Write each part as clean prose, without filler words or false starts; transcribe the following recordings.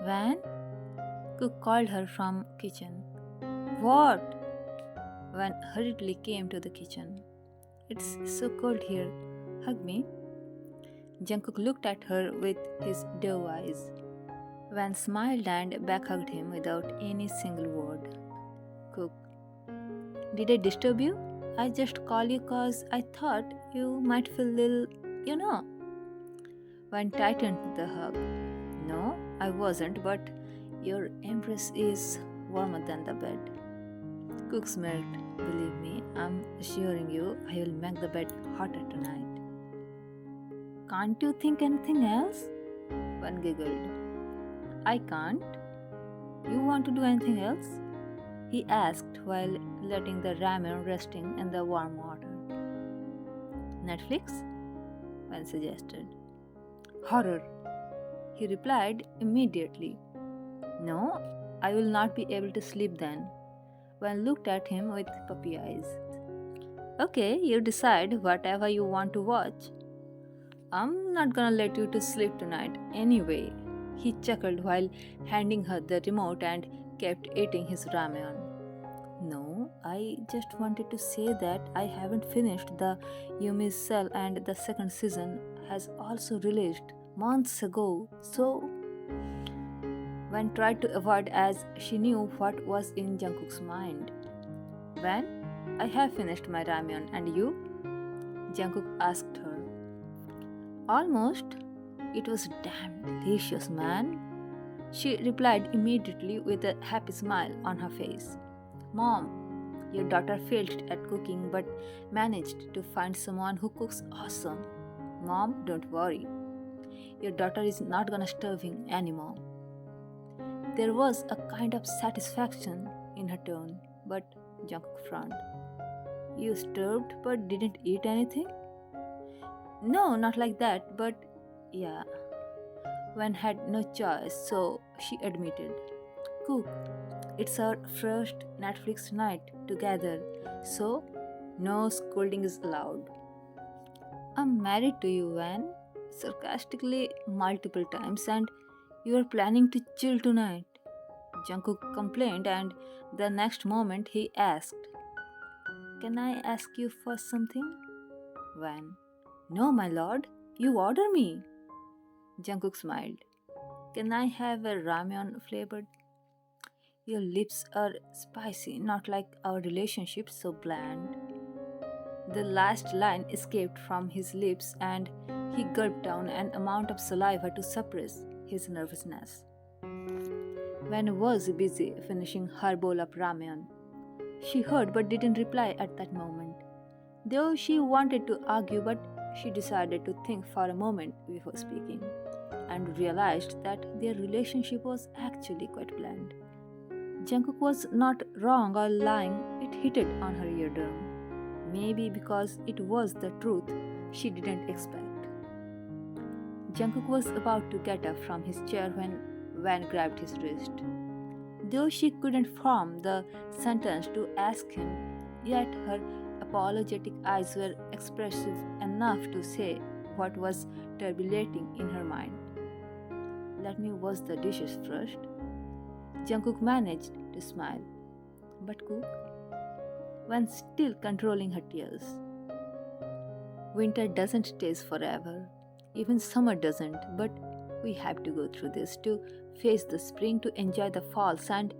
Van? Cook called her from kitchen. What? Van hurriedly came to the kitchen. It's so cold here. Hug me. Jungkook looked at her with his doe eyes. Van smiled and backhugged him without any single word. Cook, did I disturb you? I just called you cause I thought you might feel little, you know. Van tightened the hug. No, I wasn't, but your embrace is warmer than the bed. Cook smiled. Believe me, I'm assuring you, I will make the bed hotter tonight. Can't you think anything else? Van giggled. I can't. You want to do anything else? He asked while letting the ramen resting in the warm water. Netflix? Van suggested. Horror, he replied immediately. No, I will not be able to sleep then. Van looked at him with puppy eyes. Okay, you decide whatever you want to watch. I'm not gonna let you to sleep tonight anyway. He chuckled while handing her the remote and kept eating his ramen. No, I just wanted to say that I haven't finished the Yumi's Cell and the second season has also released months ago. So, Van tried to avoid as she knew what was in Jungkook's mind. Van, I have finished my ramen and you? Jungkook asked her. Almost. It was damn delicious, man. She replied immediately with a happy smile on her face. Mom, your daughter failed at cooking but managed to find someone who cooks awesome. Mom, don't worry. Your daughter is not gonna starving anymore. There was a kind of satisfaction in her tone, but Jungkook frowned. You starved but didn't eat anything? No, not like that, but yeah. Wen had no choice, so she admitted. Cook, it's our first Netflix night together, so no scolding is allowed. I'm married to you, Van, sarcastically multiple times, and you are planning to chill tonight. Jungkook complained, and the next moment he asked, can I ask you for something? Van, no, my lord, you order me. Jungkook smiled. Can I have a ramen flavored? Your lips are spicy, not like our relationship so bland. The last line escaped from his lips and he gulped down an amount of saliva to suppress his nervousness. Wen was busy finishing her bowl of ramen. She heard but didn't reply at that moment. Though she wanted to argue, but she decided to think for a moment before speaking and realized that their relationship was actually quite bland. Jungkook was not wrong or lying, it hit on her eardrum. Maybe because it was the truth she didn't expect. Jungkook was about to get up from his chair when Van grabbed his wrist. Though she couldn't form the sentence to ask him, yet her apologetic eyes were expressive enough to say what was turbulating in her mind. Let me wash the dishes first. Jungkook managed to smile. But Cook, when still controlling her tears. Winter doesn't stay forever. Even summer doesn't, but we have to go through this to face the spring to enjoy the falls, and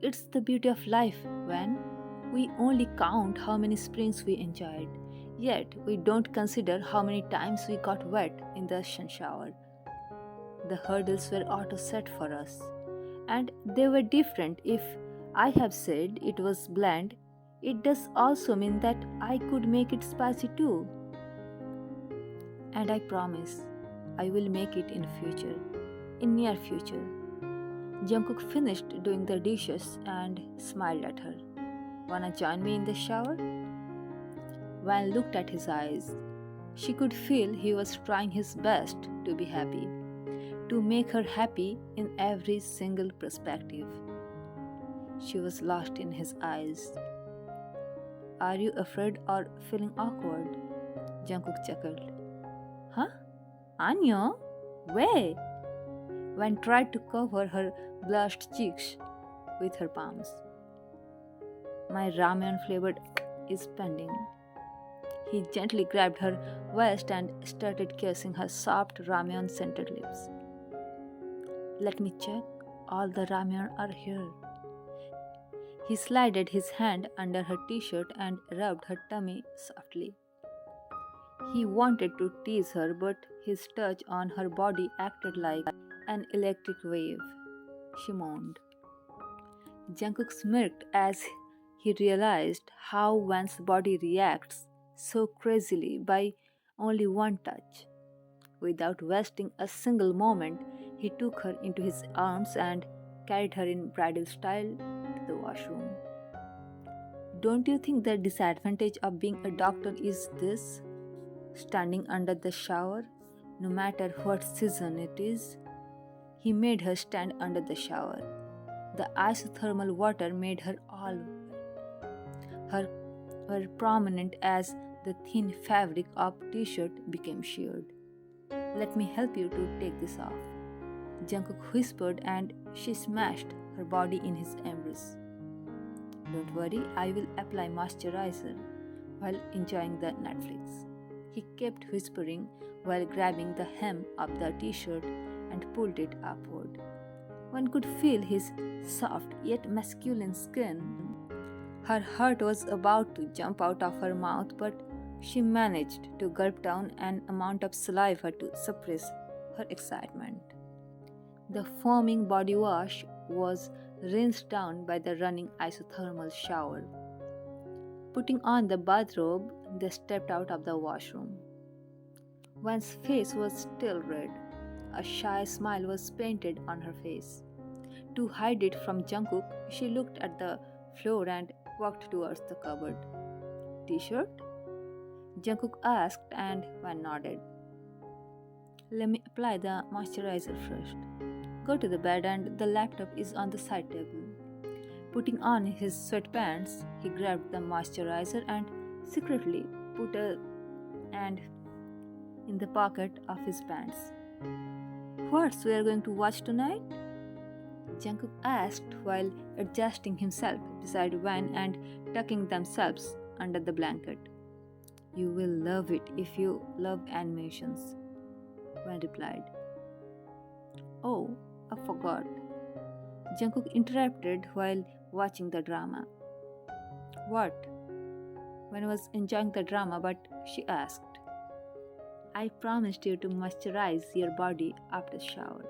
it's the beauty of life when we only count how many springs we enjoyed, yet we don't consider how many times we got wet in the sun shower. The hurdles were auto set for us, and they were different. If I have said it was bland, it does also mean that I could make it spicy too. And I promise I will make it in future, in near future. Jungkook finished doing the dishes and smiled at her. Wanna join me in the shower? Van looked at his eyes. She could feel he was trying his best to be happy, to make her happy in every single perspective. She was lost in his eyes. Are you afraid or feeling awkward? Jungkook chuckled. Huh? Anyo? Where? Wen tried to cover her blushed cheeks with her palms. My ramen flavored is pending. He gently grabbed her waist and started kissing her soft ramen scented lips. Let me check. All the ramen are here. He slided his hand under her t shirt and rubbed her tummy softly. He wanted to tease her, but his touch on her body acted like an electric wave. She moaned. Jungkook smirked as he realized how one's body reacts so crazily by only one touch. Without wasting a single moment, he took her into his arms and carried her in bridal style to the washroom. Don't you think the disadvantage of being a doctor is this? Standing under the shower, no matter what season it is, he made her stand under the shower. The isothermal water made her all wet. Her were prominent as the thin fabric of t-shirt became sheared. Let me help you to take this off, Jungkook whispered, and she smashed her body in his embrace. Don't worry, I will apply moisturizer while enjoying the Netflix. He kept whispering while grabbing the hem of the t-shirt and pulled it upward. One could feel his soft yet masculine skin. Her heart was about to jump out of her mouth, but she managed to gulp down an amount of saliva to suppress her excitement. The foaming body wash was rinsed down by the running isothermal shower. Putting on the bathrobe, they stepped out of the washroom. One's face was still red. A shy smile was painted on her face. To hide it from Jungkook, she looked at the floor and walked towards the cupboard. T-shirt? Jungkook asked, and Van nodded. Let me apply the moisturizer first. Go to the bed and the laptop is on the side table. Putting on his sweatpants, he grabbed the moisturizer and secretly put a hand in the pocket of his pants. What we are going to watch tonight? Jungkook asked while adjusting himself beside Van and tucking themselves under the blanket. You will love it if you love animations, Van replied. Oh, I forgot. Jungkook interrupted while watching the drama. What? Van was enjoying the drama, but she asked. I promised you to moisturize your body after the shower.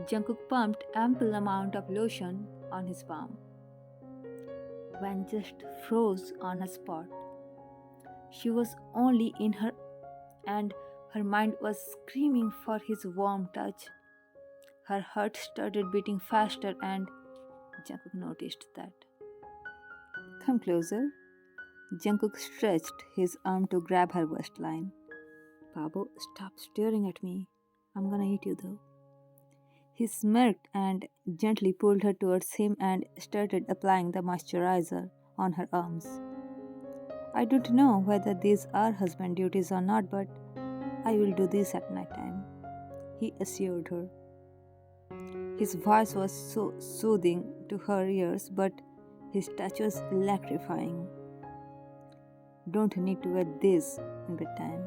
Jungkook pumped ample amount of lotion on his palm. Van just froze on her spot. She was only in her and her mind was screaming for his warm touch. Her heart started beating faster and Jungkook noticed that. Come closer. Jungkook stretched his arm to grab her waistline. Babo, stop staring at me. I'm gonna eat you though. He smirked and gently pulled her towards him and started applying the moisturizer on her arms. I don't know whether these are husband duties or not, but I will do this at night time, he assured her. His voice was so soothing to her ears, but his touch was electrifying. Don't need to wear this in bedtime.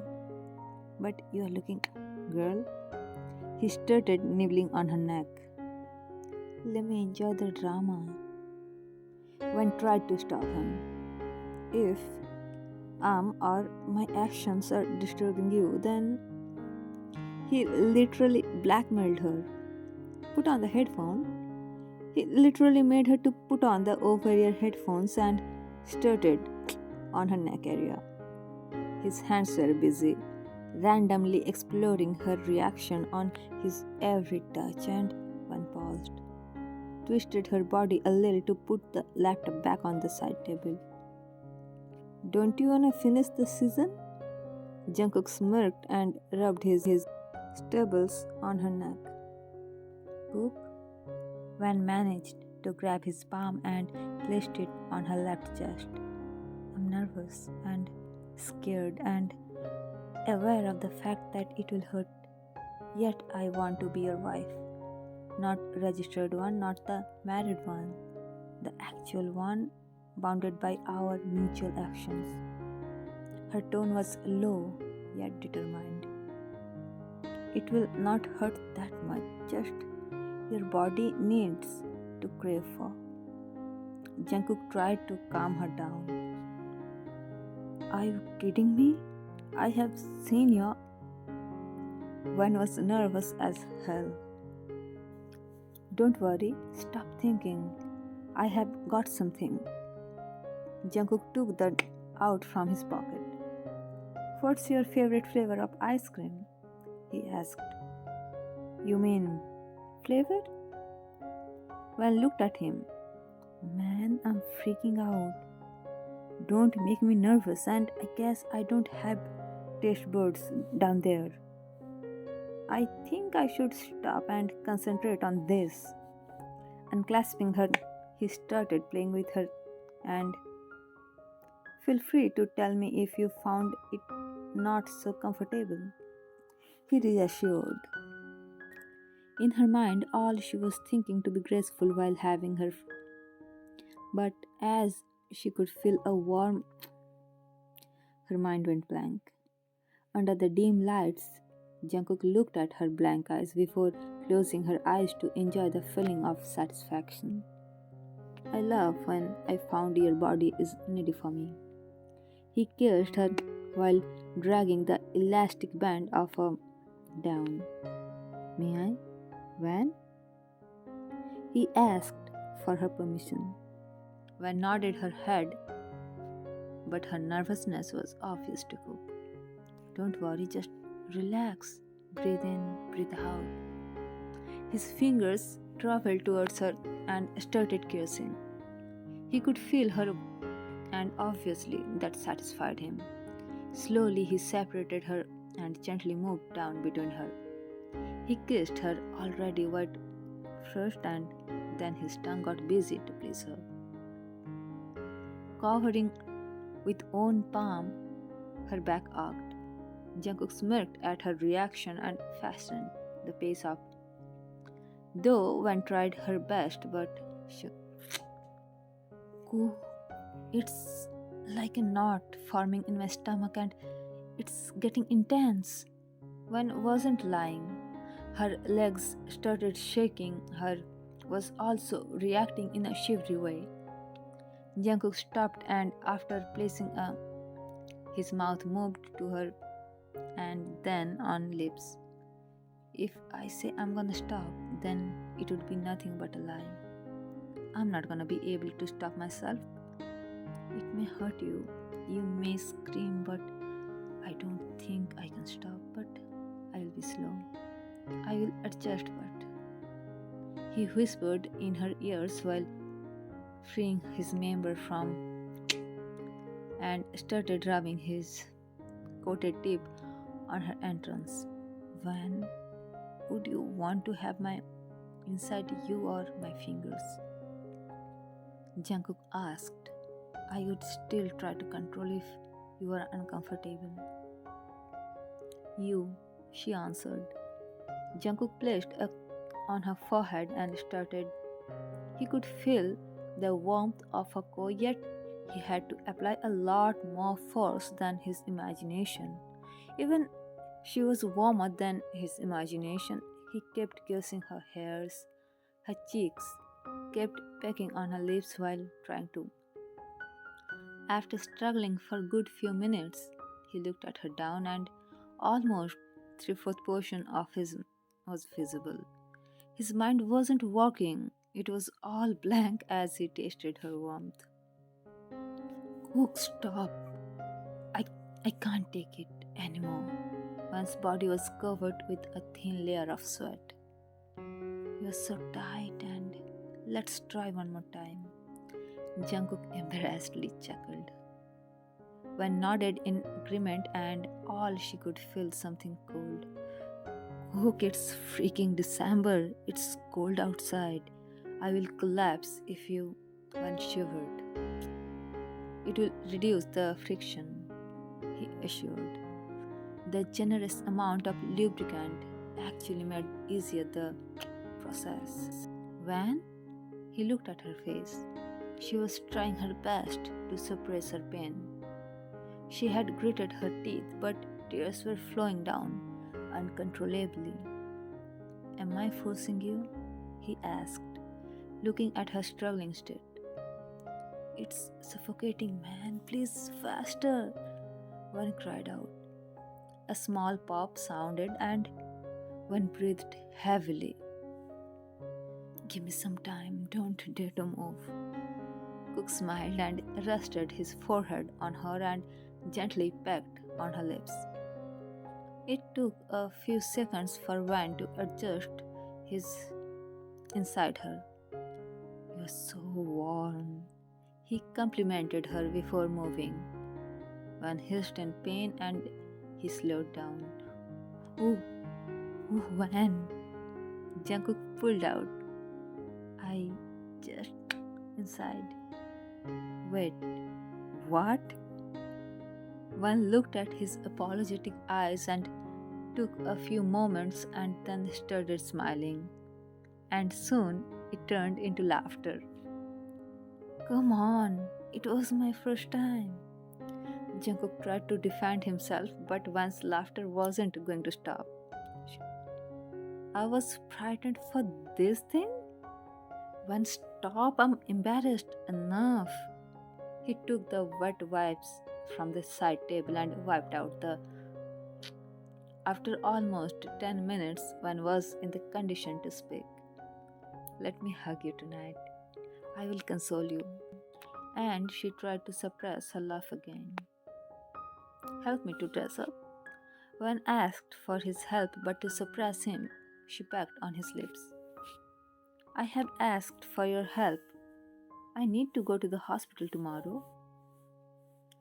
But you are looking, girl. He started nibbling on her neck. Let me enjoy the drama. Van tried to stop him. If or my actions are disturbing you, then he literally blackmailed her. Put on the headphone. He literally made her to put on the over-ear headphones and started on her neck area. His hands were busy, randomly exploring her reaction on his every touch, and Van paused, twisted her body a little to put the laptop back on the side table. Don't you wanna finish the season? Jungkook smirked and rubbed his stubbles on her neck. Poop? Van managed to grab his palm and placed it on her left chest. I'm nervous and scared and aware of the fact that it will hurt Yet I want to be your wife. Not registered one, not the married one. The actual one, bounded by our mutual actions. Her tone was low, yet determined. It will not hurt that much, just your body needs to crave for. Jungkook tried to calm her down. Are you kidding me? I have seen you. One was nervous as hell. Don't worry, stop thinking. I have got something. Jungkook took that out from his pocket. What's your favorite flavor of ice cream? He asked. You mean flavor? Well, looked at him. Man, I'm freaking out. Don't make me nervous, and I guess I don't have taste buds down there. I think I should stop and concentrate on this. Unclasping her, he started playing with her and feel free to tell me if you found it not so comfortable. He reassured. In her mind, all she was thinking to be graceful while having her. But as she could feel a warm, her mind went blank. Under the dim lights, Jungkook looked at her blank eyes before closing her eyes to enjoy the feeling of satisfaction. I love when I found your body is needy for me. He kissed her while dragging the elastic band of her down. May I? When? He asked for her permission. When nodded her head, but her nervousness was obvious to Cook. Don't worry, just relax. Breathe in, breathe out. His fingers traveled towards her and started kissing. He could feel her, and obviously that satisfied him. Slowly he separated her and gently moved down between her. He kissed her already wet first, and then his tongue got busy to please her. Covering with own palm, her back arched. Jungkook smirked at her reaction and fastened the pace up. Though Wan tried her best, but she... It's like a knot forming in my stomach and it's getting intense. Wan wasn't lying. Her legs started shaking. Her was also reacting in a shivery way. Jungkook stopped and after placing his mouth moved to her and then on lips. If I say I'm gonna stop, then it would be nothing but a lie. I'm not gonna be able to stop myself. It may hurt you. You may scream, but I don't think I can stop. But I'll be slow. I will adjust, but he whispered in her ears while freeing his member from and started rubbing his coated tip on her entrance. When would you want to have my inside you or my fingers? Jungkook asked. I would still try to control if you are uncomfortable. You, she answered. Jungkook placed a on her forehead and started. He could feel the warmth of her core, yet he had to apply a lot more force than his imagination. Even she was warmer than his imagination. He kept kissing her hairs, her cheeks, kept pecking on her lips while trying to. After struggling for a good few minutes, he looked at her down and almost three-fourth portion of his was visible. His mind wasn't working. It was all blank as he tasted her warmth. Cook, stop. I, I can't take it anymore. One's body was covered with a thin layer of sweat. You're so tight and let's try one more time. Jungkook embarrassedly chuckled. Wan nodded in agreement and all she could feel something cold. Cook, it's freaking December. It's cold outside. I will collapse if you Wan shivered. It will reduce the friction, he assured. The generous amount of lubricant actually made easier the process. When he looked at her face, she was trying her best to suppress her pain. She had gritted her teeth, but tears were flowing down uncontrollably. Am I forcing you? He asked, looking at her struggling state. It's suffocating, man. Please, faster. One cried out. A small pop sounded, and one breathed heavily. Give me some time. Don't dare to move. Cook smiled and rested his forehead on her and gently pecked on her lips. It took a few seconds for Van to adjust his inside her. You're so warm. He complimented her before moving. Van hissed in pain and he slowed down. Ooh, ooh, Van. Jungkook pulled out. I just inside. Wait, what? Van looked at his apologetic eyes and took a few moments and then started smiling. And soon it turned into laughter. Come on, it was my first time. Jungkook tried to defend himself, but Van's laughter wasn't going to stop. I was frightened for this thing? Van, stop, I'm embarrassed enough. He took the wet wipes from the side table and wiped out the. After almost 10 minutes, Van was in the condition to speak. Let me hug you tonight. I will console you. And she tried to suppress her laugh again. Help me to dress up. Van asked for his help, but to suppress him, she pecked on his lips. I have asked for your help. I need to go to the hospital tomorrow.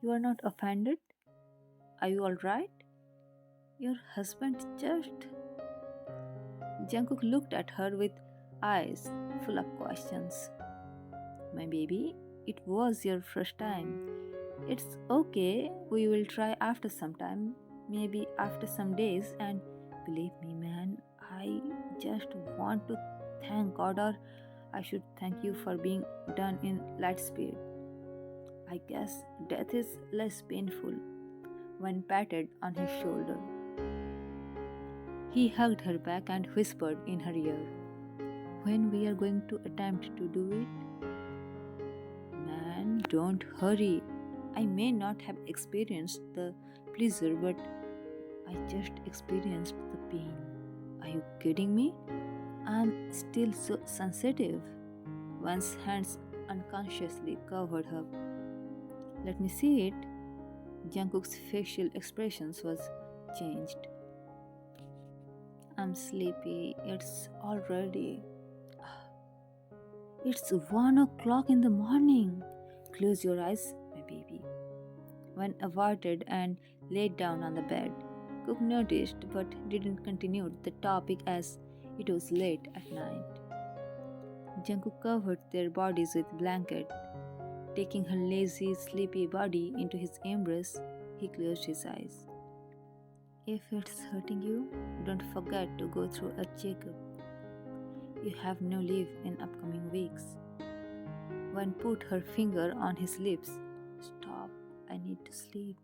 You are not offended? Are you alright? Your husband just. Jungkook looked at her with eyes full of questions. My baby, it was your first time. It's okay, we will try after some time, maybe after some days, and believe me, man, I just want to thank God, or I should thank you for being done in light speed. I guess death is less painful. When patted on his shoulder, he hugged her back and whispered in her ear, when we are going to attempt to do it? Man, don't hurry. I may not have experienced the pleasure, but I just experienced the pain. Are you kidding me? I'm still so sensitive. One's hands unconsciously covered her. Let me see it. Jungkook's facial expressions was changed. I'm sleepy. It's already. It's 1 o'clock in the morning. Close your eyes, my baby. One averted and laid down on the bed. Cook noticed but didn't continue the topic as it was late at night. Jungkook covered their bodies with blanket. Taking her lazy, sleepy body into his embrace, he closed his eyes. If it's hurting you, don't forget to go through a checkup. You have no leave in upcoming weeks. One put her finger on his lips. Stop, I need to sleep.